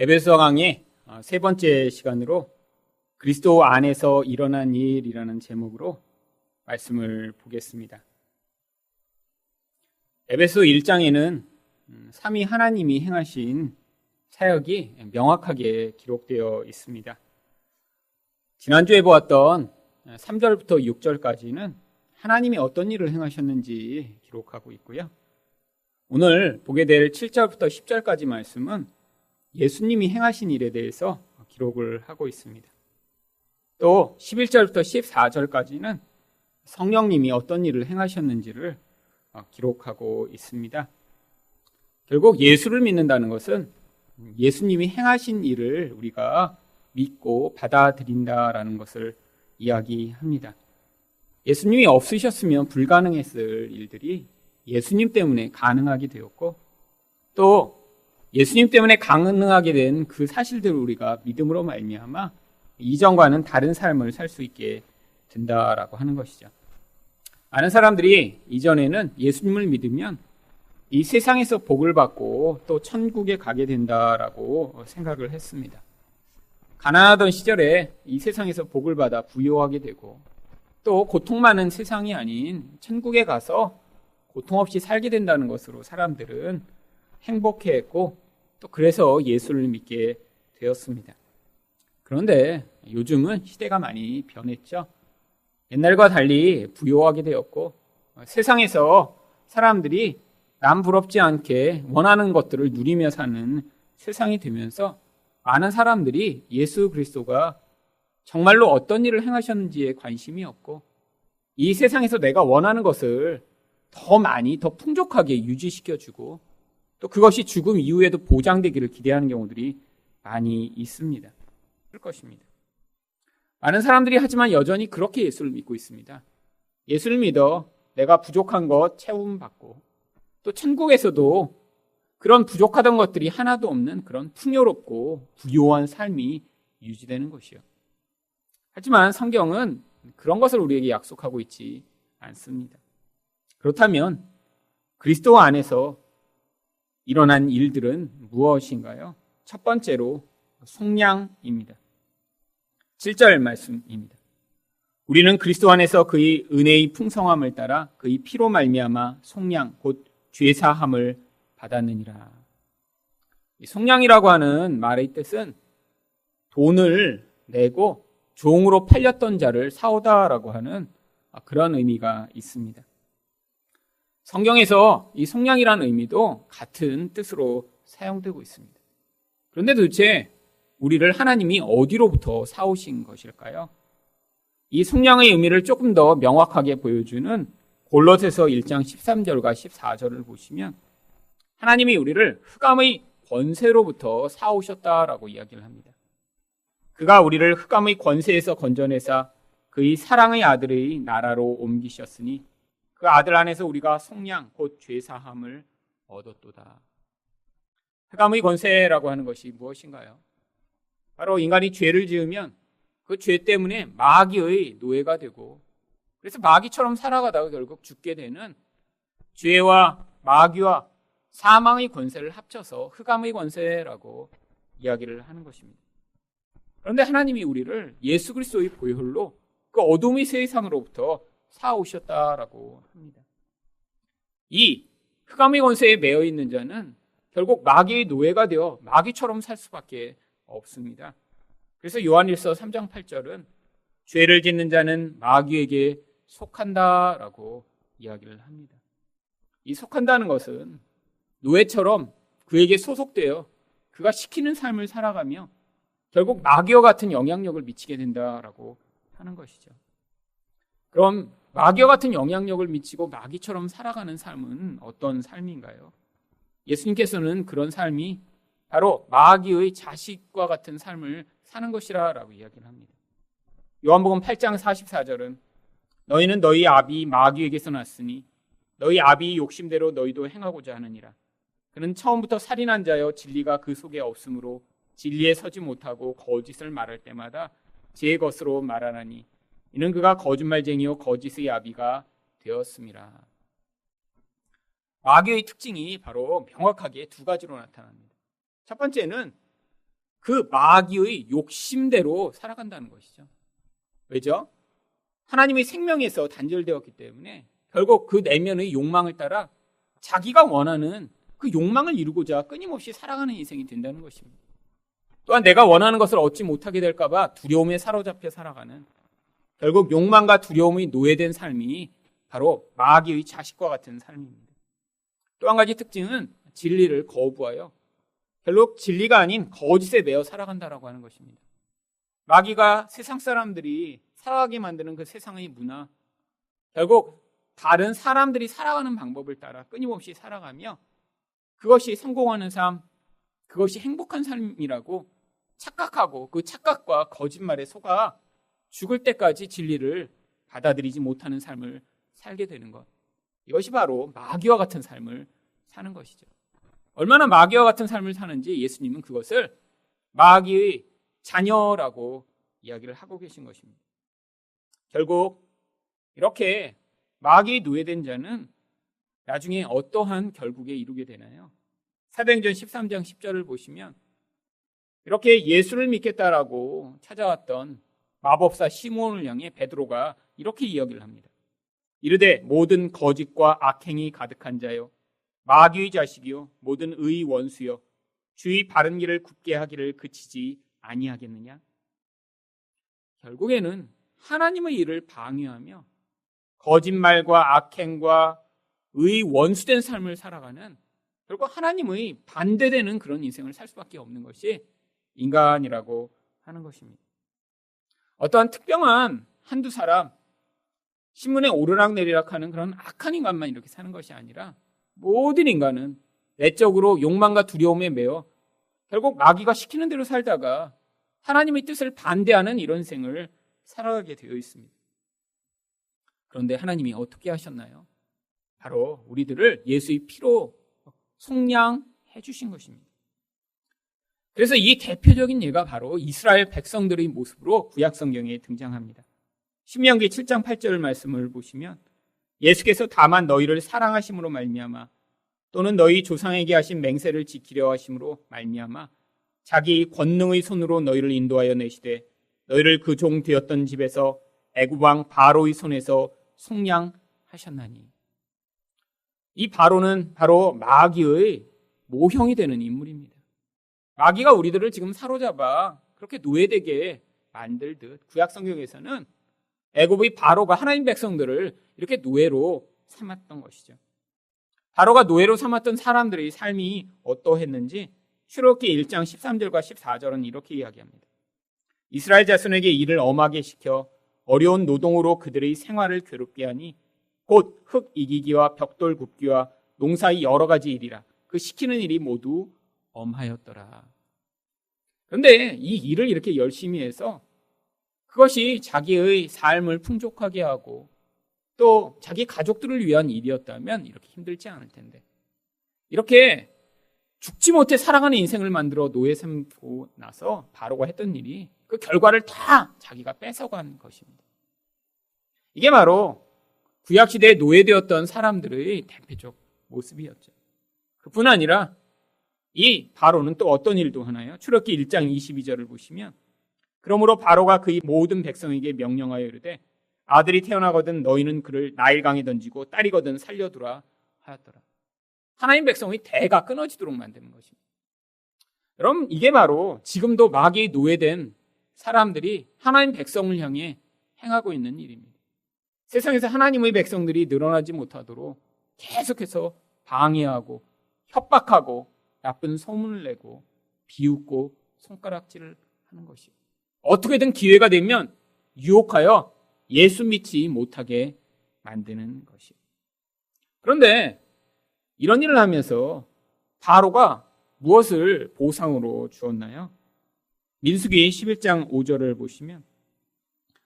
에베소 강의 세 번째 시간으로 그리스도 안에서 일어난 일이라는 제목으로 말씀을 보겠습니다. 에베소 1장에는 삼위 하나님이 행하신 사역이 명확하게 기록되어 있습니다. 지난주에 보았던 3절부터 6절까지는 하나님이 어떤 일을 행하셨는지 기록하고 있고요. 오늘 보게 될 7절부터 10절까지 말씀은 예수님이 행하신 일에 대해서 기록을 하고 있습니다. 또 11절부터 14절까지는 성령님이 어떤 일을 행하셨는지를 기록하고 있습니다. 결국 예수를 믿는다는 것은 예수님이 행하신 일을 우리가 믿고 받아들인다라는 것을 이야기합니다. 예수님이 없으셨으면 불가능했을 일들이 예수님 때문에 가능하게 되었고, 또 예수님 때문에 가능하게 된 그 사실들을 우리가 믿음으로 말미암아 이전과는 다른 삶을 살 수 있게 된다라고 하는 것이죠. 많은 사람들이 이전에는 예수님을 믿으면 이 세상에서 복을 받고 또 천국에 가게 된다라고 생각을 했습니다. 가난하던 시절에 이 세상에서 복을 받아 부유하게 되고, 또 고통 많은 세상이 아닌 천국에 가서 고통 없이 살게 된다는 것으로 사람들은 행복해했고, 또 그래서 예수를 믿게 되었습니다. 그런데 요즘은 시대가 많이 변했죠. 옛날과 달리 부유하게 되었고, 세상에서 사람들이 남 부럽지 않게 원하는 것들을 누리며 사는 세상이 되면서 많은 사람들이 예수 그리스도가 정말로 어떤 일을 행하셨는지에 관심이 없고, 이 세상에서 내가 원하는 것을 더 많이, 더 풍족하게 유지시켜주고, 또 그것이 죽음 이후에도 보장되기를 기대하는 경우들이 많이 있습니다. 그럴 것입니다. 많은 사람들이 하지만 여전히 그렇게 예수를 믿고 있습니다. 예수를 믿어 내가 부족한 것 채움받고, 또 천국에서도 그런 부족하던 것들이 하나도 없는 그런 풍요롭고 부유한 삶이 유지되는 것이요. 하지만 성경은 그런 것을 우리에게 약속하고 있지 않습니다. 그렇다면 그리스도 안에서 일어난 일들은 무엇인가요? 첫 번째로 속량입니다. 7절 말씀입니다. 우리는 그리스도 안에서 그의 은혜의 풍성함을 따라 그의 피로 말미암아 속량 곧 죄사함을 받았느니라. 이 속량이라고 하는 말의 뜻은 돈을 내고 종으로 팔렸던 자를 사오다라고 하는 그런 의미가 있습니다. 성경에서 이 속량이라는 의미도 같은 뜻으로 사용되고 있습니다. 그런데 도대체 우리를 하나님이 어디로부터 사오신 것일까요? 이 속량의 의미를 조금 더 명확하게 보여주는 골로새서 1장 13절과 14절을 보시면 하나님이 우리를 흑암의 권세로부터 사오셨다라고 이야기를 합니다. 그가 우리를 흑암의 권세에서 건져내사 그의 사랑의 아들의 나라로 옮기셨으니 그 아들 안에서 우리가 속량 곧 죄사함을 얻었도다. 흑암의 권세라고 하는 것이 무엇인가요? 바로 인간이 죄를 지으면 그 죄 때문에 마귀의 노예가 되고, 그래서 마귀처럼 살아가다가 결국 죽게 되는 죄와 마귀와 사망의 권세를 합쳐서 흑암의 권세라고 이야기를 하는 것입니다. 그런데 하나님이 우리를 예수 그리스도의 보혈로 그 어둠의 세상으로부터 사오셨다라고 합니다. 이 흑암의 권세에 매여 있는 자는 결국 마귀의 노예가 되어 마귀처럼 살 수밖에 없습니다. 그래서 요한일서 3장 8절은 죄를 짓는 자는 마귀에게 속한다라고 이야기를 합니다. 이 속한다는 것은 노예처럼 그에게 소속되어 그가 시키는 삶을 살아가며 결국 마귀와 같은 영향력을 미치게 된다라고 하는 것이죠. 그럼 마귀와 같은 영향력을 미치고 마귀처럼 살아가는 삶은 어떤 삶인가요? 예수님께서는 그런 삶이 바로 마귀의 자식과 같은 삶을 사는 것이라고 이야기를 합니다. 요한복음 8장 44절은 너희는 너희 아비 마귀에게서 났으니 너희 아비의 욕심대로 너희도 행하고자 하느니라. 그는 처음부터 살인한 자여 진리가 그 속에 없으므로 진리에 서지 못하고 거짓을 말할 때마다 제 것으로 말하나니 이는 그가 거짓말쟁이요 거짓의 아비가 되었음이라. 마귀의 특징이 바로 명확하게 두 가지로 나타납니다. 첫 번째는 그 마귀의 욕심대로 살아간다는 것이죠. 왜죠? 하나님의 생명에서 단절되었기 때문에 결국 그 내면의 욕망을 따라 자기가 원하는 그 욕망을 이루고자 끊임없이 살아가는 인생이 된다는 것입니다. 또한 내가 원하는 것을 얻지 못하게 될까봐 두려움에 사로잡혀 살아가는, 결국 욕망과 두려움이 노예된 삶이 바로 마귀의 자식과 같은 삶입니다. 또 한 가지 특징은 진리를 거부하여 결국 진리가 아닌 거짓에 매여 살아간다라고 하는 것입니다. 마귀가 세상 사람들이 살아가게 만드는 그 세상의 문화, 결국 다른 사람들이 살아가는 방법을 따라 끊임없이 살아가며 그것이 성공하는 삶, 그것이 행복한 삶이라고 착각하고 그 착각과 거짓말에 속아 죽을 때까지 진리를 받아들이지 못하는 삶을 살게 되는 것. 이것이 바로 마귀와 같은 삶을 사는 것이죠. 얼마나 마귀와 같은 삶을 사는지 예수님은 그것을 마귀의 자녀라고 이야기를 하고 계신 것입니다. 결국 이렇게 마귀의 노예된 자는 나중에 어떠한 결국에 이르게 되나요? 사도행전 13장 10절을 보시면 이렇게 예수를 믿겠다라고 찾아왔던 마법사 시몬을 향해 베드로가 이렇게 이야기를 합니다. 이르되 모든 거짓과 악행이 가득한 자요 마귀의 자식이요 모든 의의 원수요 주의 바른 길을 굽게 하기를 그치지 아니하겠느냐? 결국에는 하나님의 일을 방해하며 거짓말과 악행과 의의 원수된 삶을 살아가는, 결국 하나님의 반대되는 그런 인생을 살 수밖에 없는 것이 인간이라고 하는 것입니다. 어떠한 특별한 한두 사람, 신문에 오르락내리락 하는 그런 악한 인간만 이렇게 사는 것이 아니라 모든 인간은 내적으로 욕망과 두려움에 매여 결국 마귀가 시키는 대로 살다가 하나님의 뜻을 반대하는 이런 생을 살아가게 되어 있습니다. 그런데 하나님이 어떻게 하셨나요? 바로 우리들을 예수의 피로 속량해 주신 것입니다. 그래서 이 대표적인 예가 바로 이스라엘 백성들의 모습으로 구약 성경에 등장합니다. 신명기 7장 8절 말씀을 보시면 예수께서 다만 너희를 사랑하심으로 말미암아 또는 너희 조상에게 하신 맹세를 지키려 하심으로 말미암아 자기 권능의 손으로 너희를 인도하여 내시되 너희를 그 종 되었던 집에서 애굽 왕 바로의 손에서 속량하셨나니. 이 바로는 바로 마귀의 모형이 되는 인물입니다. 마귀가 우리들을 지금 사로잡아 그렇게 노예되게 만들듯 구약 성경에서는 애굽의 바로가 하나님 백성들을 이렇게 노예로 삼았던 것이죠. 바로가 노예로 삼았던 사람들의 삶이 어떠했는지 출애굽기 1장 13절과 14절은 이렇게 이야기합니다. 이스라엘 자손에게 일을 엄하게 시켜 어려운 노동으로 그들의 생활을 괴롭게 하니 곧 흙 이기기와 벽돌 굽기와 농사의 여러 가지 일이라 그 시키는 일이 모두 엄하였더라. 그런데 이 일을 이렇게 열심히 해서 그것이 자기의 삶을 풍족하게 하고 또 자기 가족들을 위한 일이었다면 이렇게 힘들지 않을 텐데, 이렇게 죽지 못해 살아가는 인생을 만들어 노예 삼고 나서 바로가 했던 일이 그 결과를 다 자기가 뺏어간 것입니다. 이게 바로 구약시대에 노예되었던 사람들의 대표적 모습이었죠. 그뿐 아니라 이 바로는 또 어떤 일도 하나요? 출애굽기 1장 22절을 보시면 그러므로 바로가 그의 모든 백성에게 명령하여 이르되 아들이 태어나거든 너희는 그를 나일강에 던지고 딸이거든 살려두라 하였더라. 하나님 백성의 대가 끊어지도록 만드는 것입니다. 여러분, 이게 바로 지금도 마귀의 노예된 사람들이 하나님 백성을 향해 행하고 있는 일입니다. 세상에서 하나님의 백성들이 늘어나지 못하도록 계속해서 방해하고 협박하고 나쁜 소문을 내고 비웃고 손가락질을 하는 것이요. 어떻게든 기회가 되면 유혹하여 예수 믿지 못하게 만드는 것이요. 그런데 이런 일을 하면서 바로가 무엇을 보상으로 주었나요? 민수기 11장 5절을 보시면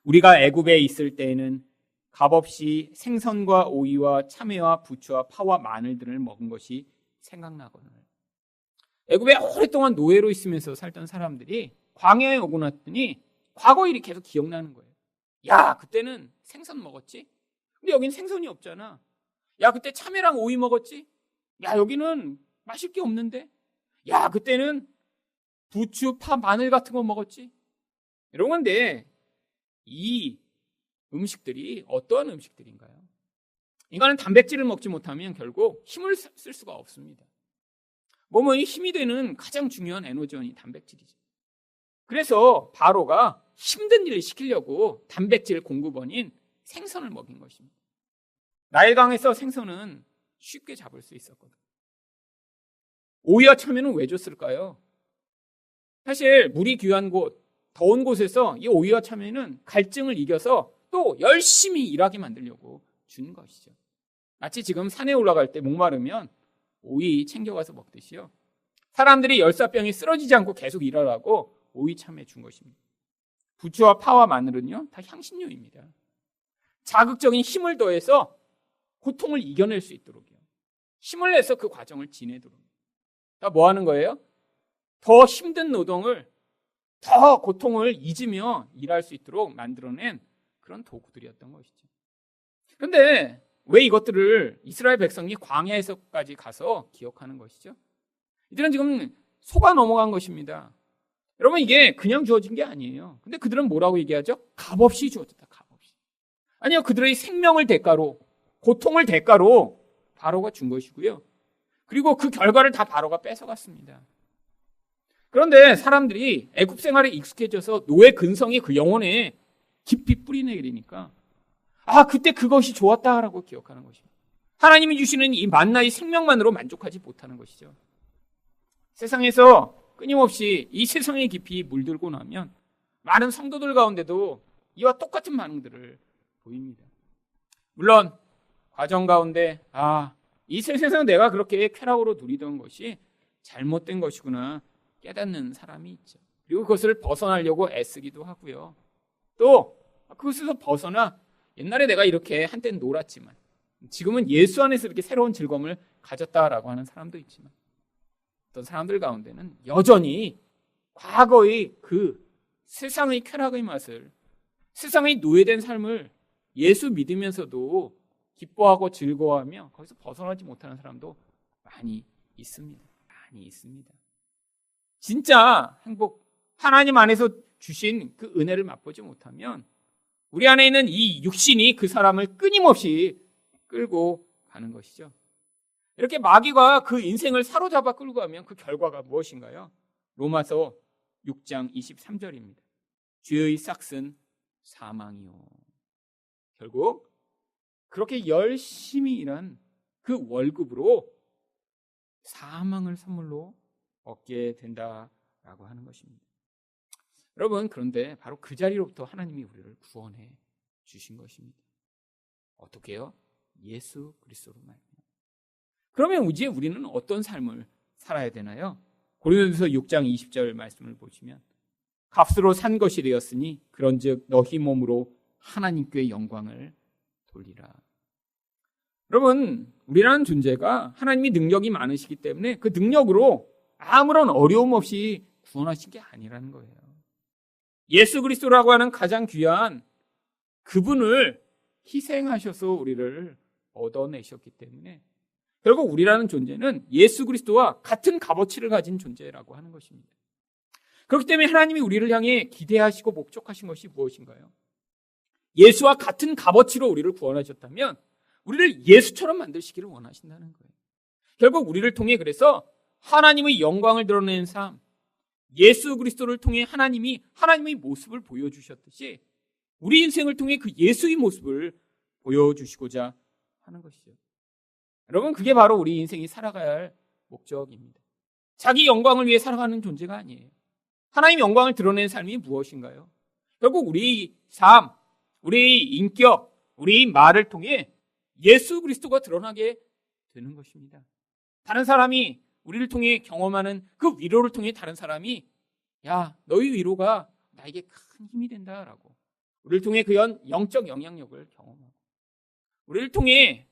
우리가 애굽에 있을 때에는 값없이 생선과 오이와 참외와 부추와 파와 마늘들을 먹은 것이 생각나거늘. 애굽에 오랫동안 노예로 있으면서 살던 사람들이 광야에 오고 났더니 과거 일이 계속 기억나는 거예요. 야, 그때는 생선 먹었지? 근데 여긴 생선이 없잖아. 야, 그때 참외랑 오이 먹었지? 야, 여기는 마실 게 없는데? 야, 그때는 부추, 파, 마늘 같은 거 먹었지? 이런 건데 이 음식들이 어떠한 음식들인가요? 인간은 단백질을 먹지 못하면 결국 힘을 쓸 수가 없습니다. 몸의 힘이 되는 가장 중요한 에너지원이 단백질이죠. 그래서 바로가 힘든 일을 시키려고 단백질 공급원인 생선을 먹인 것입니다. 나일강에서 생선은 쉽게 잡을 수 있었거든요. 오이와 참외는 왜 줬을까요? 사실 물이 귀한 곳, 더운 곳에서 이 오이와 참외는 갈증을 이겨서 또 열심히 일하게 만들려고 준 것이죠. 마치 지금 산에 올라갈 때 목마르면 오이 챙겨가서 먹듯이요. 사람들이 열사병이 쓰러지지 않고 계속 일하라고 오이 참외 준 것입니다. 부추와 파와 마늘은요, 다 향신료입니다. 자극적인 힘을 더해서 고통을 이겨낼 수 있도록요. 힘을 내서 그 과정을 지내도록. 다 뭐 하는 거예요? 더 힘든 노동을, 더 고통을 잊으며 일할 수 있도록 만들어낸 그런 도구들이었던 것이죠. 그런데 왜 이것들을 이스라엘 백성이 광야에서까지 가서 기억하는 것이죠? 이들은 지금 속아 넘어간 것입니다. 여러분, 이게 그냥 주어진 게 아니에요. 근데 그들은 뭐라고 얘기하죠? 값없이 주어졌다. 값없이. 아니요, 그들의 생명을 대가로, 고통을 대가로 바로가 준 것이고요. 그리고 그 결과를 다 바로가 뺏어갔습니다. 그런데 사람들이 애굽 생활에 익숙해져서 노예 근성이 그 영혼에 깊이 뿌리내리니까 그때 그것이 좋았다라고 기억하는 것입니다. 하나님이 주시는 이 만나의 생명만으로 만족하지 못하는 것이죠. 세상에서 끊임없이 이 세상의 깊이 물들고 나면 많은 성도들 가운데도 이와 똑같은 반응들을 보입니다. 물론 과정 가운데 이 세상에서 내가 그렇게 쾌락으로 누리던 것이 잘못된 것이구나 깨닫는 사람이 있죠. 그리고 그것을 벗어나려고 애쓰기도 하고요. 또 그것에서 벗어나 옛날에 내가 이렇게 한때는 놀았지만 지금은 예수 안에서 이렇게 새로운 즐거움을 가졌다라고 하는 사람도 있지만 어떤 사람들 가운데는 여전히 과거의 그 세상의 쾌락의 맛을, 세상의 노예된 삶을 예수 믿으면서도 기뻐하고 즐거워하며 거기서 벗어나지 못하는 사람도 많이 있습니다. 많이 있습니다. 진짜 행복, 하나님 안에서 주신 그 은혜를 맛보지 못하면 우리 안에 있는 이 육신이 그 사람을 끊임없이 끌고 가는 것이죠. 이렇게 마귀가 그 인생을 사로잡아 끌고 가면 그 결과가 무엇인가요? 로마서 6장 23절입니다. 죄의 싹은 사망이요. 결국 그렇게 열심히 일한 그 월급으로 사망을 선물로 얻게 된다라고 하는 것입니다. 여러분, 그런데 바로 그 자리로부터 하나님이 우리를 구원해 주신 것입니다. 어떻게요? 예수 그리스도로 말미암아. 그러면 이제 우리는 어떤 삶을 살아야 되나요? 고린도전서 6장 20절 말씀을 보시면 값으로 산 것이 되었으니 그런즉 너희 몸으로 하나님께 영광을 돌리라. 여러분, 우리라는 존재가 하나님이 능력이 많으시기 때문에 그 능력으로 아무런 어려움 없이 구원하신 게 아니라는 거예요. 예수 그리스도라고 하는 가장 귀한 그분을 희생하셔서 우리를 얻어내셨기 때문에 결국 우리라는 존재는 예수 그리스도와 같은 값어치를 가진 존재라고 하는 것입니다. 그렇기 때문에 하나님이 우리를 향해 기대하시고 목적하신 것이 무엇인가요? 예수와 같은 값어치로 우리를 구원하셨다면 우리를 예수처럼 만드시기를 원하신다는 거예요. 결국 우리를 통해 그래서 하나님의 영광을 드러내는 삶, 예수 그리스도를 통해 하나님이 하나님의 모습을 보여주셨듯이 우리 인생을 통해 그 예수의 모습을 보여주시고자 하는 것이죠. 여러분, 그게 바로 우리 인생이 살아가야 할 목적입니다. 자기 영광을 위해 살아가는 존재가 아니에요. 하나님 영광을 드러내는 삶이 무엇인가요? 결국 우리 삶, 우리 인격, 우리 말을 통해 예수 그리스도가 드러나게 되는 것입니다. 다른 사람이 우리를 통해 경험하는 그 위로를 통해 다른 사람이 야, 너희 위로가 나에게 큰 힘이 된다라고 우리를 통해 그 영적 영향력을 경험하고 우리를 통해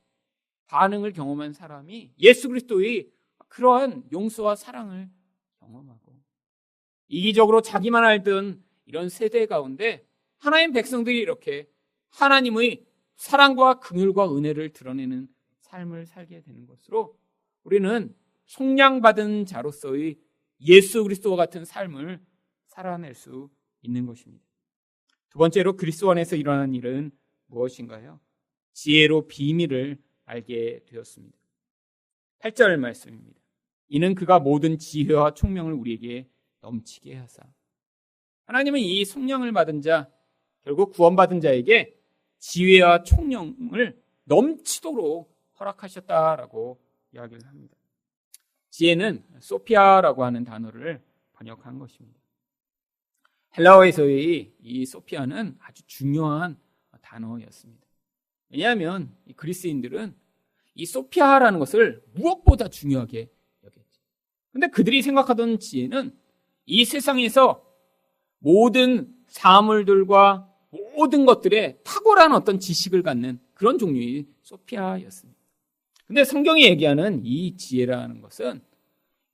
반응을 경험한 사람이 예수 그리스도의 그러한 용서와 사랑을 경험하고 이기적으로 자기만 알던 이런 세대 가운데 하나님 백성들이 이렇게 하나님의 사랑과 긍휼과 은혜를 드러내는 삶을 살게 되는 것으로 우리는 속량받은 자로서의 예수 그리스도와 같은 삶을 살아낼 수 있는 것입니다. 두 번째로 그리스도 안에서 일어난 일은 무엇인가요? 지혜로 비밀을 알게 되었습니다. 8절 말씀입니다. 이는 그가 모든 지혜와 총명을 우리에게 넘치게 하사. 하나님은 이 성령을 받은 자, 결국 구원받은 자에게 지혜와 총명을 넘치도록 허락하셨다라고 이야기를 합니다. 지혜는 소피아라고 하는 단어를 번역한 것입니다. 헬라어에서의 이 소피아는 아주 중요한 단어였습니다. 왜냐하면 이 그리스인들은 이 소피아라는 것을 무엇보다 중요하게 여겼죠. 그런데 그들이 생각하던 지혜는 이 세상에서 모든 사물들과 모든 것들에 탁월한 어떤 지식을 갖는 그런 종류의 소피아였습니다. 근데 성경이 얘기하는 이 지혜라는 것은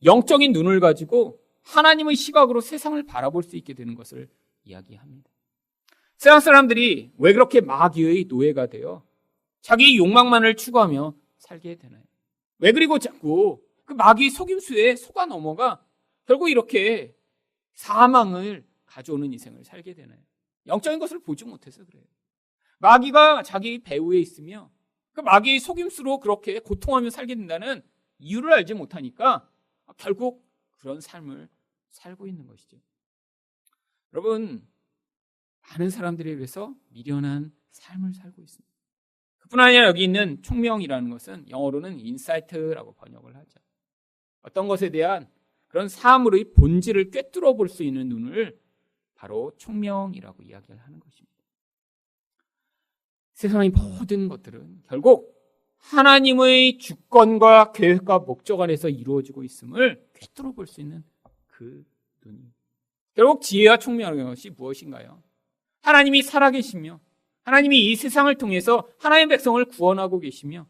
영적인 눈을 가지고 하나님의 시각으로 세상을 바라볼 수 있게 되는 것을 이야기합니다. 세상 사람들이 왜 그렇게 마귀의 노예가 되어 자기 욕망만을 추구하며 살게 되나요? 왜 그리고 자꾸 그 마귀의 속임수에 속아 넘어가 결국 이렇게 사망을 가져오는 인생을 살게 되나요? 영적인 것을 보지 못해서 그래요. 마귀가 자기 배후에 있으며 그 마귀의 속임수로 그렇게 고통하며 살게 된다는 이유를 알지 못하니까 결국 그런 삶을 살고 있는 것이죠. 여러분, 많은 사람들에 의해서 미련한 삶을 살고 있습니다. 그뿐 아니라 여기 있는 총명이라는 것은 영어로는 인사이트라고 번역을 하죠. 어떤 것에 대한 그런 사물의 본질을 꿰뚫어 볼 수 있는 눈을 바로 총명이라고 이야기를 하는 것입니다. 세상의 모든 것들은 결국 하나님의 주권과 계획과 목적 안에서 이루어지고 있음을 꿰뚫어 볼 수 있는 그 눈이. 결국 지혜와 총명의 것이 무엇인가요? 하나님이 살아계시며 하나님이 이 세상을 통해서 하나님의 백성을 구원하고 계시며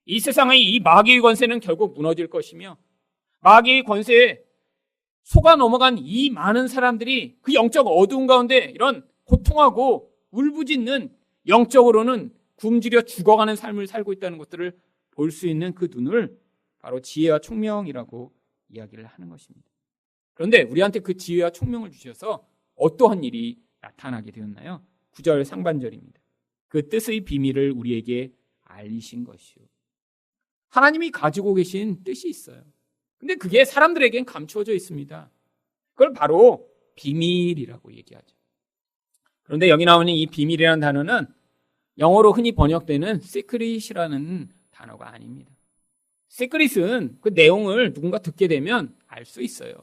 이 세상의 이 마귀의 권세는 결국 무너질 것이며 마귀의 권세에 속아 넘어간 이 많은 사람들이 그 영적 어두운 가운데 이런 고통하고 울부짖는 영적으로는 굶주려 죽어가는 삶을 살고 있다는 것들을 볼 수 있는 그 눈을 바로 지혜와 총명이라고 이야기를 하는 것입니다. 그런데 우리한테 그 지혜와 총명을 주셔서 어떠한 일이 나타나게 되었나요? 9절 상반절입니다. 그 뜻의 비밀을 우리에게 알리신 것이요. 하나님이 가지고 계신 뜻이 있어요. 근데 그게 사람들에겐 감추어져 있습니다. 그걸 바로 비밀이라고 얘기하죠. 그런데 여기 나오는 이 비밀이라는 단어는 영어로 흔히 번역되는 secret이라는 단어가 아닙니다. secret은 그 내용을 누군가 듣게 되면 알 수 있어요.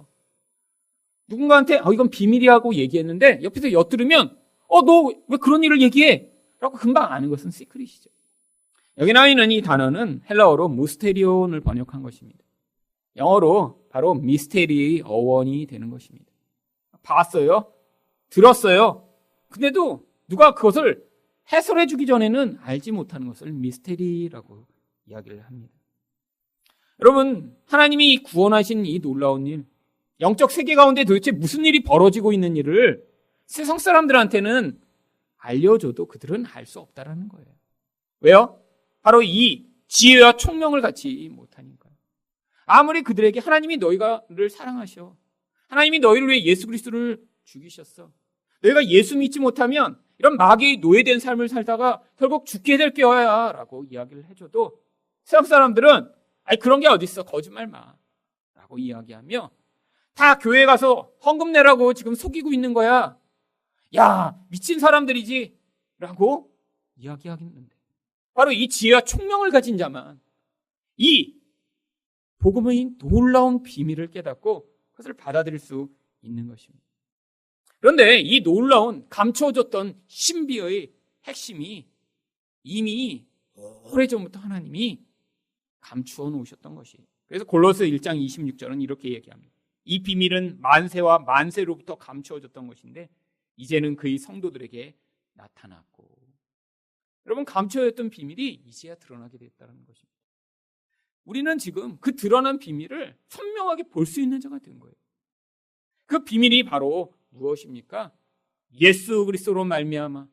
누군가한테 이건 비밀이라고 얘기했는데 옆에서 엿들으면 너 왜 그런 일을 얘기해? 라고 금방 아는 것은 secret이죠. 여기 나와 있는 이 단어는 헬라어로 무스테리온을 번역한 것입니다. 영어로 바로 미스테리의 어원이 되는 것입니다. 봤어요? 들었어요? 근데도 누가 그것을 해설해 주기 전에는 알지 못하는 것을 미스테리라고 이야기를 합니다. 여러분, 하나님이 구원하신 이 놀라운 일, 영적 세계 가운데 도대체 무슨 일이 벌어지고 있는 일을 세상 사람들한테는 알려줘도 그들은 알 수 없다라는 거예요. 왜요? 바로 이 지혜와 총명을 갖지 못하니까요. 아무리 그들에게 하나님이 너희를 사랑하셔, 하나님이 너희를 위해 예수 그리스도를 죽이셨어, 너희가 예수 믿지 못하면 이런 마귀의 노예된 삶을 살다가 결국 죽게 될 거야 라고 이야기를 해줘도 세상 사람들은 그런 게 어딨어, 거짓말 마 라고 이야기하며 다 교회 가서 헌금 내라고 지금 속이고 있는 거야, 야 미친 사람들이지 라고 이야기하겠는데, 바로 이 지혜와 총명을 가진 자만 이 복음의 놀라운 비밀을 깨닫고 그것을 받아들일 수 있는 것입니다. 그런데 이 놀라운 감춰졌던 신비의 핵심이 이미 오래전부터 하나님이 감추어 놓으셨던 것이에요. 그래서 골로새 1장 26절은 이렇게 얘기합니다. 이 비밀은 만세와 만세로부터 감추어졌던 것인데 이제는 그의 성도들에게 나타났고. 여러분, 감춰졌던 비밀이 이제야 드러나게 됐다는 것입니다. 우리는 지금 그 드러난 비밀을 선명하게 볼 수 있는 자가 된 거예요. 그 비밀이 바로 무엇입니까? 예수 그리스도로 말미암아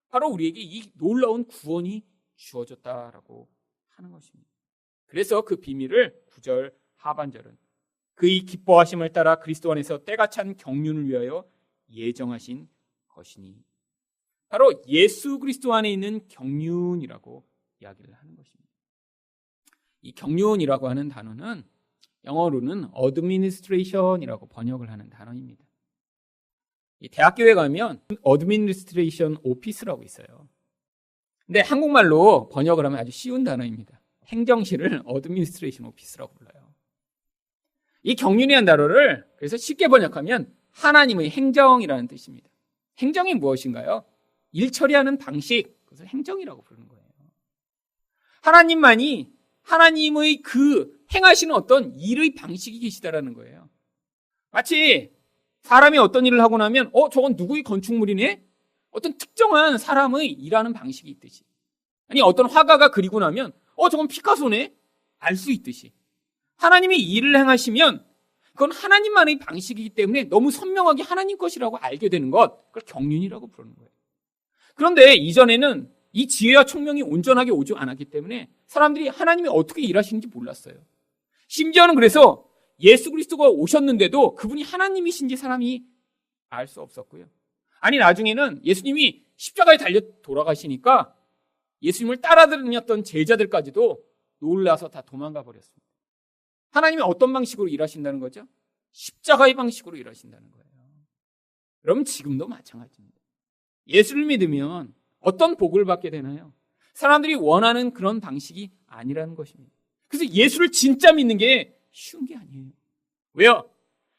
바로 우리에게 이 놀라운 구원이 주어졌다라고 하는 것입니다. 그래서 그 비밀을 9절 하반절은 그의 기뻐하심을 따라 그리스도 안에서 때가 찬 경륜을 위하여 예정하신 것이니. 바로 예수 그리스도 안에 있는 경륜이라고 이야기를 하는 것입니다. 이 경륜이라고 하는 단어는 영어로는 administration이라고 번역을 하는 단어입니다. 이 대학교에 가면 administration office라고 있어요. 근데 한국말로 번역을 하면 아주 쉬운 단어입니다. 행정실을 administration office라고 불러요. 이 경륜이라는 단어를 그래서 쉽게 번역하면 하나님의 행정이라는 뜻입니다. 행정이 무엇인가요? 일 처리하는 방식, 그것을 행정이라고 부르는 거예요. 하나님만이 하나님의 그 행하시는 어떤 일의 방식이 계시다라는 거예요. 마치 사람이 어떤 일을 하고 나면 저건 누구의 건축물이네? 어떤 특정한 사람의 일하는 방식이 있듯이, 아니 어떤 화가가 그리고 나면 저건 피카소네? 알 수 있듯이 하나님이 일을 행하시면 그건 하나님만의 방식이기 때문에 너무 선명하게 하나님 것이라고 알게 되는 것, 그걸 경륜이라고 부르는 거예요. 그런데 이전에는 이 지혜와 총명이 온전하게 오지 않았기 때문에 사람들이 하나님이 어떻게 일하시는지 몰랐어요. 심지어는 그래서 예수 그리스도가 오셨는데도 그분이 하나님이신지 사람이 알 수 없었고요. 아니 나중에는 예수님이 십자가에 달려 돌아가시니까 예수님을 따라다녔던 제자들까지도 놀라서 다 도망가 버렸습니다. 하나님이 어떤 방식으로 일하신다는 거죠? 십자가의 방식으로 일하신다는 거예요. 여러분 지금도 마찬가지입니다. 예수를 믿으면 어떤 복을 받게 되나요? 사람들이 원하는 그런 방식이 아니라는 것입니다. 그래서 예수를 진짜 믿는 게 쉬운 게 아니에요. 왜요?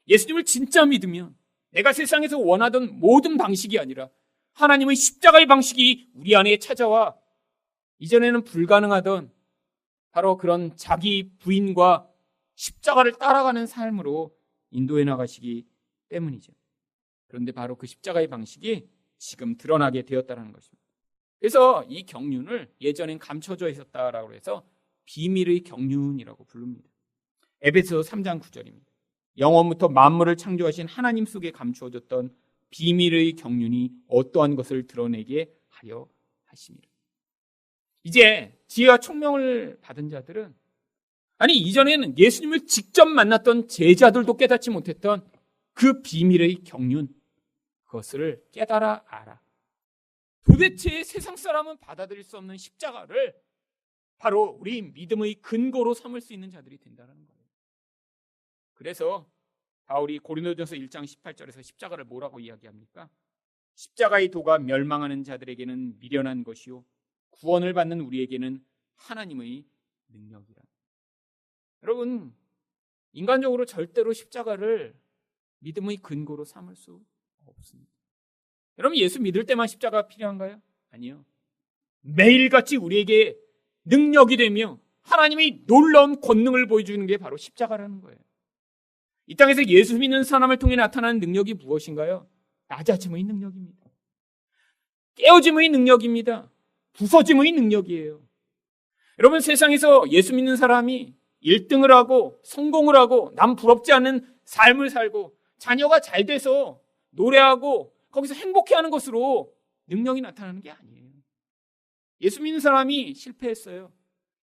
예수님을 진짜 믿으면 내가 세상에서 원하던 모든 방식이 아니라 하나님의 십자가의 방식이 우리 안에 찾아와 이전에는 불가능하던 바로 그런 자기 부인과 십자가를 따라가는 삶으로 인도해 나가시기 때문이죠. 그런데 바로 그 십자가의 방식이 지금 드러나게 되었다는 것입니다. 그래서 이 경륜을 예전엔 감춰져 있었다라고 해서 비밀의 경륜이라고 부릅니다. 에베소 3장 9절입니다. 영원부터 만물을 창조하신 하나님 속에 감추어졌던 비밀의 경륜이 어떠한 것을 드러내게 하려 하심이라. 이제 지혜와 총명을 받은 자들은, 아니 이전에는 예수님을 직접 만났던 제자들도 깨닫지 못했던 그 비밀의 경륜, 그것을 깨달아 알아. 도대체 세상 사람은 받아들일 수 없는 십자가를 바로 우리 믿음의 근거로 삼을 수 있는 자들이 된다는 거예요. 그래서 바울이 고린도전서 1장 18절에서 십자가를 뭐라고 이야기합니까? 십자가의 도가 멸망하는 자들에게는 미련한 것이요 구원을 받는 우리에게는 하나님의 능력이라. 여러분, 인간적으로 절대로 십자가를 믿음의 근거로 삼을 수 없습니다. 여러분, 예수 믿을 때만 십자가가 필요한가요? 아니요. 매일같이 우리에게 능력이 되며 하나님의 놀라운 권능을 보여주는 게 바로 십자가라는 거예요. 이 땅에서 예수 믿는 사람을 통해 나타나는 능력이 무엇인가요? 낮아짐의 능력입니다. 깨어짐의 능력입니다. 부서짐의 능력이에요. 여러분, 세상에서 예수 믿는 사람이 1등을 하고 성공을 하고 남 부럽지 않은 삶을 살고 자녀가 잘 돼서 노래하고 거기서 행복해하는 것으로 능력이 나타나는 게 아니에요. 예수 믿는 사람이 실패했어요.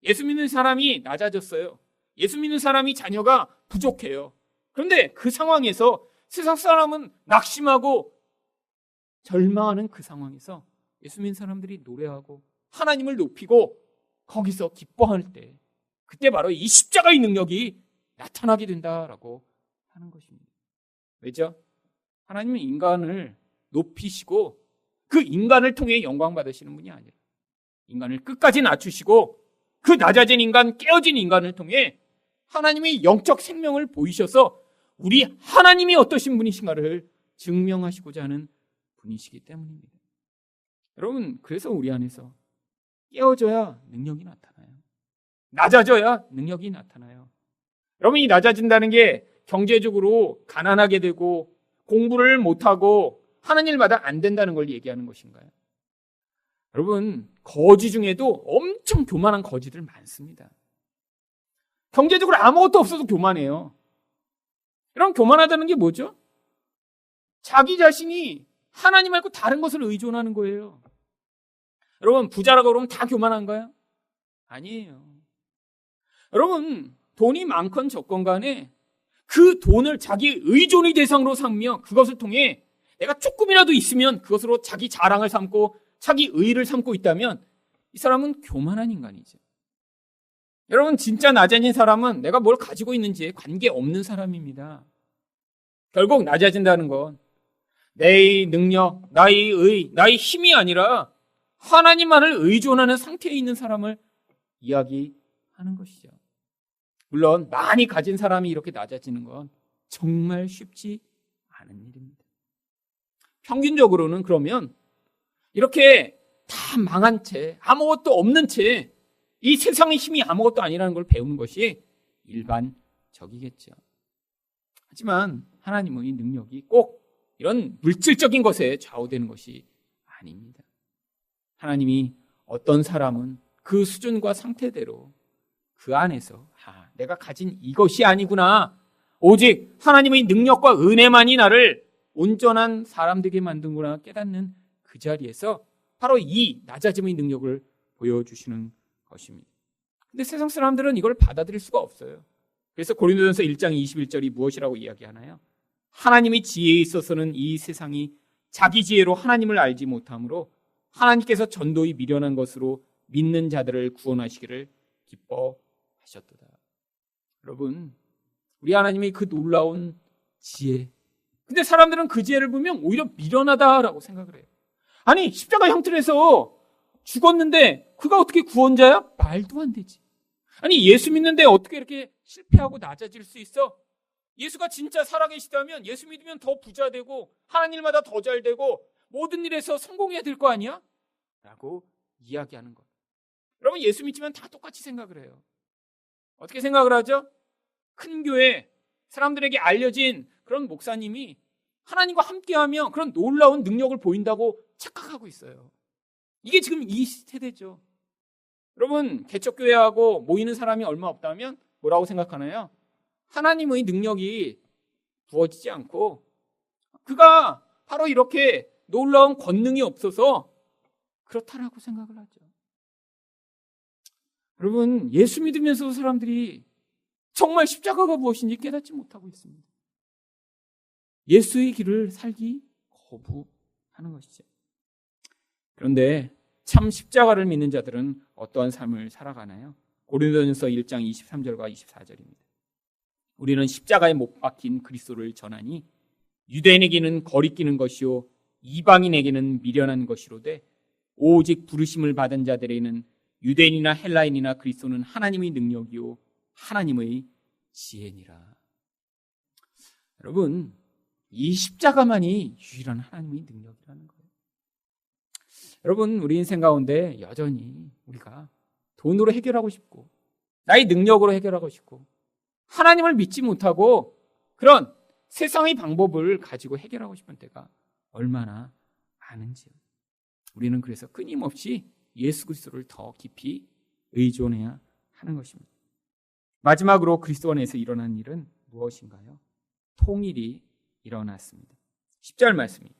예수 믿는 사람이 낮아졌어요. 예수 믿는 사람이 자녀가 부족해요. 그런데 그 상황에서 세상 사람은 낙심하고 절망하는 그 상황에서 예수 믿는 사람들이 노래하고 하나님을 높이고 거기서 기뻐할 때, 그때 바로 이 십자가의 능력이 나타나게 된다라고 하는 것입니다. 왜죠? 하나님은 인간을 높이시고 그 인간을 통해 영광 받으시는 분이 아니라 인간을 끝까지 낮추시고 그 낮아진 인간, 깨어진 인간을 통해 하나님의 영적 생명을 보이셔서 우리 하나님이 어떠신 분이신가를 증명하시고자 하는 분이시기 때문입니다. 여러분, 그래서 우리 안에서 깨어져야 능력이 나타나요. 낮아져야 능력이 나타나요. 여러분, 이 낮아진다는 게 경제적으로 가난하게 되고 공부를 못하고 하는 일마다 안 된다는 걸 얘기하는 것인가요? 여러분, 거지 중에도 엄청 교만한 거지들 많습니다. 경제적으로 아무것도 없어도 교만해요. 여러분, 교만하다는 게 뭐죠? 자기 자신이 하나님 말고 다른 것을 의존하는 거예요. 여러분, 부자라고 그러면 다 교만한가요? 아니에요. 여러분, 돈이 많건 적건 간에 그 돈을 자기 의존의 대상으로 삼며 그것을 통해 내가 조금이라도 있으면 그것으로 자기 자랑을 삼고 자기 의의를 삼고 있다면 이 사람은 교만한 인간이죠. 여러분, 진짜 낮아진 사람은 내가 뭘 가지고 있는지에 관계없는 사람입니다. 결국 낮아진다는 건 내 능력, 나의 의, 나의 힘이 아니라 하나님만을 의존하는 상태에 있는 사람을 이야기하는 것이죠. 물론 많이 가진 사람이 이렇게 낮아지는 건 정말 쉽지 않은 일입니다. 평균적으로는 그러면 이렇게 다 망한 채, 아무것도 없는 채 이 세상의 힘이 아무것도 아니라는 걸 배우는 것이 일반적이겠죠. 하지만 하나님의 능력이 꼭 이런 물질적인 것에 좌우되는 것이 아닙니다. 하나님이 어떤 사람은 그 수준과 상태대로 그 안에서 내가 가진 이것이 아니구나, 오직 하나님의 능력과 은혜만이 나를 온전한 사람 되게 만든구나 깨닫는 그 자리에서 바로 이 낮아짐의 능력을 보여주시는 것입니다. 근데 세상 사람들은 이걸 받아들일 수가 없어요. 그래서 고린도전서 1장 21절이 무엇이라고 이야기하나요? 하나님의 지혜에 있어서는 이 세상이 자기 지혜로 하나님을 알지 못하므로 하나님께서 전도의 미련한 것으로 믿는 자들을 구원하시기를 기뻐하셨도다. 여러분, 우리 하나님의 그 놀라운 지혜, 근데 사람들은 그 지혜를 보면 오히려 미련하다라고 생각을 해요. 아니, 십자가 형틀에서 죽었는데 그가 어떻게 구원자야? 말도 안 되지. 아니, 예수 믿는데 어떻게 이렇게 실패하고 낮아질 수 있어? 예수가 진짜 살아계시다면 예수 믿으면 더 부자 되고 하나님 일마다 더 잘 되고 모든 일에서 성공해야 될 거 아니야? 라고 이야기하는 것. 여러분, 예수 믿지만 다 똑같이 생각을 해요. 어떻게 생각을 하죠? 큰 교회 사람들에게 알려진 그런 목사님이 하나님과 함께하며 그런 놀라운 능력을 보인다고 착각하고 있어요. 이게 지금 이 세대죠. 여러분, 개척교회하고 모이는 사람이 얼마 없다면 뭐라고 생각하나요? 하나님의 능력이 부어지지 않고 그가 바로 이렇게 놀라운 권능이 없어서 그렇다라고 생각을 하죠. 여러분, 예수 믿으면서도 사람들이 정말 십자가가 무엇인지 깨닫지 못하고 있습니다. 예수의 길을 살기 거부하는 것이죠. 그런데 참 십자가를 믿는 자들은 어떠한 삶을 살아가나요? 고린도전서 1장 23절과 24절입니다. 우리는 십자가에 못 박힌 그리스도를 전하니 유대인에게는 거리끼는 것이요 이방인에게는 미련한 것이로되 오직 부르심을 받은 자들에게는 유대인이나 헬라인이나 그리스도는 하나님의 능력이요 하나님의 지혜니라. 여러분, 이 십자가만이 유일한 하나님의 능력이라는 거예요. 여러분, 우리 인생 가운데 여전히 우리가 돈으로 해결하고 싶고 나의 능력으로 해결하고 싶고 하나님을 믿지 못하고 그런 세상의 방법을 가지고 해결하고 싶은 때가 얼마나 많은지요. 우리는 그래서 끊임없이 예수 그리스도를 더 깊이 의존해야 하는 것입니다. 마지막으로 그리스도 안에서 일어난 일은 무엇인가요? 통일이 일어났습니다. 10절 말씀입니다.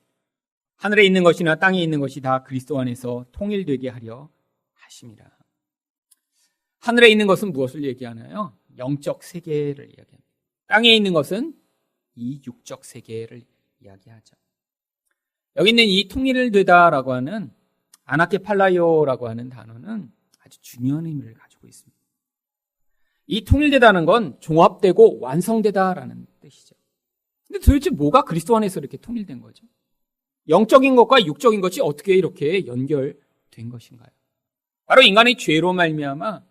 하늘에 있는 것이나 땅에 있는 것이 다 그리스도 안에서 통일되게 하려 하심이라. 하늘에 있는 것은 무엇을 얘기하나요? 영적 세계를 이야기합니다. 땅에 있는 것은 이 육적 세계를 이야기하죠. 여기 있는 이 통일되다라고 하는 아나케팔라요라고 하는 단어는 아주 중요한 의미를 가지고 있습니다. 이 통일되다는 건 종합되고 완성되다라는 뜻이죠. 근데 도대체 뭐가 그리스도 안에서 이렇게 통일된 거죠? 영적인 것과 육적인 것이 어떻게 이렇게 연결된 것인가요? 바로 인간의 죄로 말미암아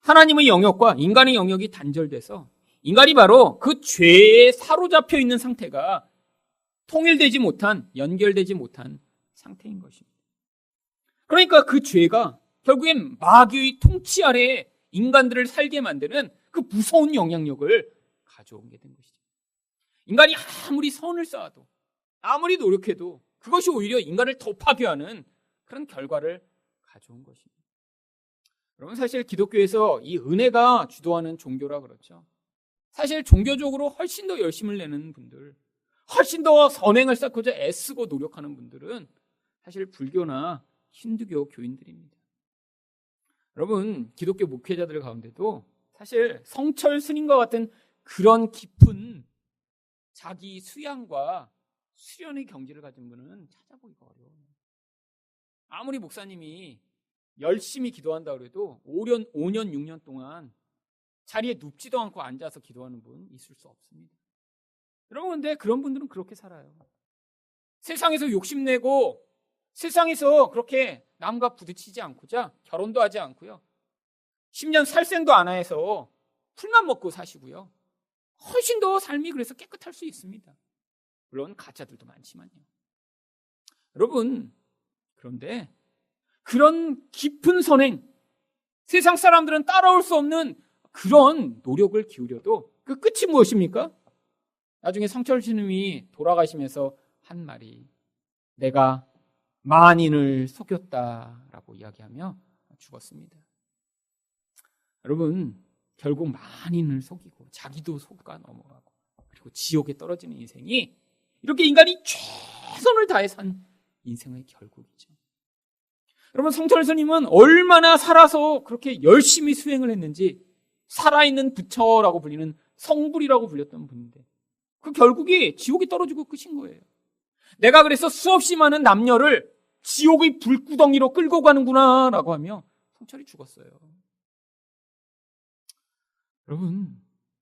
하나님의 영역과 인간의 영역이 단절돼서 인간이 바로 그 죄에 사로잡혀 있는 상태가 통일되지 못한, 연결되지 못한 상태인 것입니다. 그러니까 그 죄가 결국엔 마귀의 통치 아래에 인간들을 살게 만드는 그 무서운 영향력을 가져오게 된 것이죠. 인간이 아무리 선을 쌓아도 아무리 노력해도 그것이 오히려 인간을 더 파괴하는 그런 결과를 가져온 것입니다. 여러분, 사실 기독교에서 이 은혜가 주도하는 종교라 그렇죠. 사실 종교적으로 훨씬 더 열심을 내는 분들, 훨씬 더 선행을 쌓고자 애쓰고 노력하는 분들은 사실 불교나 힌두교 교인들입니다. 여러분, 기독교 목회자들 가운데도 사실 성철 스님과 같은 그런 깊은 자기 수양과 수련의 경지를 가진 분은 찾아보기가 어려워요. 아무리 목사님이 열심히 기도한다고 해도 5년, 6년 동안 자리에 눕지도 않고 앉아서 기도하는 분 있을 수 없습니다. 여러분, 근데 그런 분들은 그렇게 살아요. 세상에서 욕심내고 세상에서 그렇게 남과 부딪히지 않고자 결혼도 하지 않고요. 10년 살생도 안 해서 풀만 먹고 사시고요. 훨씬 더 삶이 그래서 깨끗할 수 있습니다. 물론 가짜들도 많지만요. 여러분, 그런데 그런 깊은 선행, 세상 사람들은 따라올 수 없는 그런 노력을 기울여도 그 끝이 무엇입니까? 나중에 성철 스님이 돌아가시면서 한 말이 내가 만인을 속였다라고 이야기하며 죽었습니다. 여러분, 결국 만인을 속이고 자기도 속아 넘어가고 그리고 지옥에 떨어지는 인생이 이렇게 인간이 최선을 다해 산 인생의 결국이죠. 여러분, 성철 스님은 얼마나 살아서 그렇게 열심히 수행을 했는지 살아있는 부처라고 불리는 성불이라고 불렸던 분인데 그 결국이 지옥에 떨어지고 끝인 거예요. 내가 그래서 수없이 많은 남녀를 지옥의 불구덩이로 끌고 가는구나 라고 하며 성철이 죽었어요. 여러분,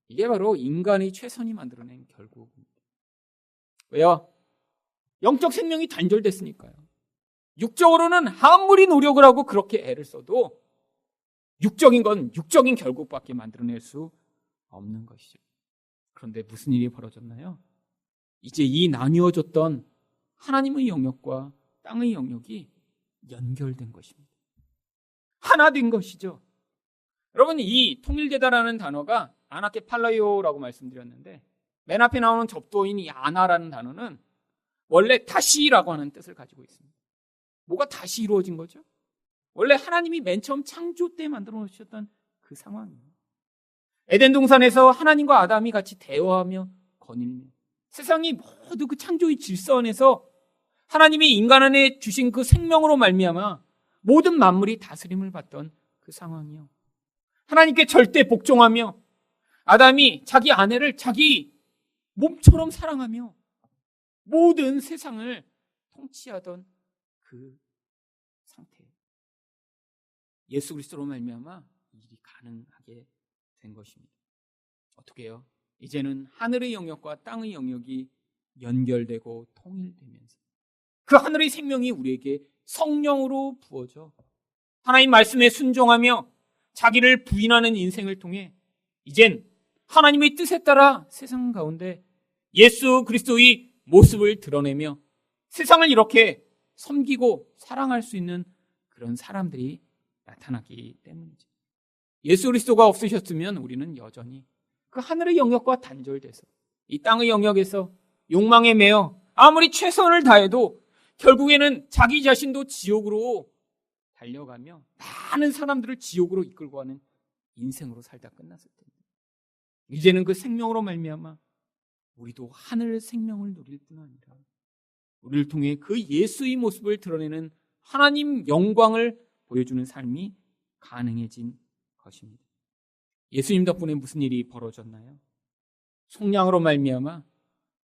이게 바로 인간의 최선이 만들어낸 결국입니다. 왜요? 영적 생명이 단절됐으니까요. 육적으로는 아무리 노력을 하고 그렇게 애를 써도 육적인 건 육적인 결국밖에 만들어낼 수 없는 것이죠. 그런데 무슨 일이 벌어졌나요? 이제 이 나뉘어졌던 하나님의 영역과 땅의 영역이 연결된 것입니다. 하나 된 것이죠. 여러분, 이 통일되다라는 단어가 아나케팔라요라고 말씀드렸는데 맨 앞에 나오는 접두어인 이 아나라는 단어는 원래 다시라고 하는 뜻을 가지고 있습니다. 뭐가 다시 이루어진 거죠? 원래 하나님이 맨 처음 창조 때 만들어 놓으셨던 그 상황이에요. 에덴 동산에서 하나님과 아담이 같이 대화하며 거닐며 세상이 모두 그 창조의 질서 안에서 하나님이 인간 안에 주신 그 생명으로 말미암아 모든 만물이 다스림을 받던 그 상황이요. 하나님께 절대 복종하며 아담이 자기 아내를 자기 몸처럼 사랑하며 모든 세상을 통치하던 그 상태예요. 예수 그리스도로 말미암아 이 일이 가능하게 된 것입니다. 어떻게 해요? 이제는 하늘의 영역과 땅의 영역이 연결되고 통일되면서 그 하늘의 생명이 우리에게 성령으로 부어져 하나님 말씀에 순종하며 자기를 부인하는 인생을 통해 이젠 하나님의 뜻에 따라 세상 가운데 예수 그리스도의 모습을 드러내며 세상을 이렇게 섬기고 사랑할 수 있는 그런 사람들이 나타나기 때문이죠. 예수 그리스도가 없으셨으면 우리는 여전히 그 하늘의 영역과 단절돼서 이 땅의 영역에서 욕망에 매여 아무리 최선을 다해도 결국에는 자기 자신도 지옥으로 달려가며 많은 사람들을 지옥으로 이끌고 가는 인생으로 살다 끝났을 텐데 이제는 그 생명으로 말미암아 우리도 하늘 생명을 누릴 뿐 아니라 우리를 통해 그 예수의 모습을 드러내는 하나님 영광을 보여주는 삶이 가능해진 것입니다. 예수님 덕분에 무슨 일이 벌어졌나요? 속량으로 말미암아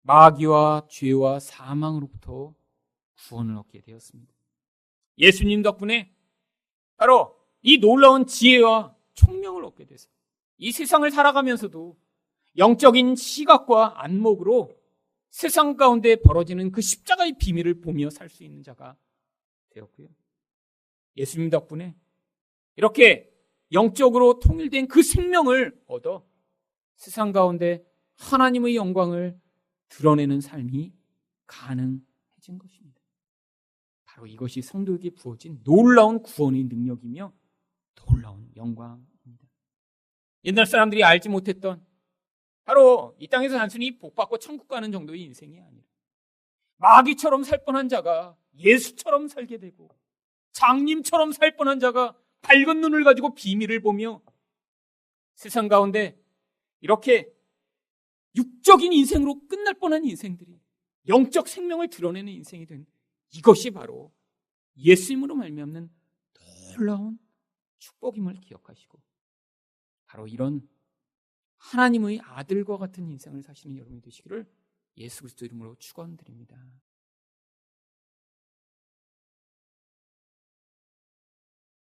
마귀와 죄와 사망으로부터 구원을 얻게 되었습니다. 예수님 덕분에 바로 이 놀라운 지혜와 총명을 얻게 돼서 이 세상을 살아가면서도 영적인 시각과 안목으로 세상 가운데 벌어지는 그 십자가의 비밀을 보며 살 수 있는 자가 되었고요. 예수님 덕분에 이렇게 영적으로 통일된 그 생명을 얻어 세상 가운데 하나님의 영광을 드러내는 삶이 가능해진 것입니다. 바로 이것이 성도에게 부어진 놀라운 구원의 능력이며 놀라운 영광입니다. 옛날 사람들이 알지 못했던 바로 이 땅에서 단순히 복받고 천국 가는 정도의 인생이 아니라 마귀처럼 살 뻔한 자가 예수처럼 살게 되고 장님처럼 살 뻔한 자가 밝은 눈을 가지고 비밀을 보며 세상 가운데 이렇게 육적인 인생으로 끝날 뻔한 인생들이 영적 생명을 드러내는 인생이 된 이것이 바로 예수님으로 말미암는 놀라운 축복임을 기억하시고 바로 이런 하나님의 아들과 같은 인생을 사시는 여러분이 되시기를 예수 그리스도 이름으로 축원드립니다.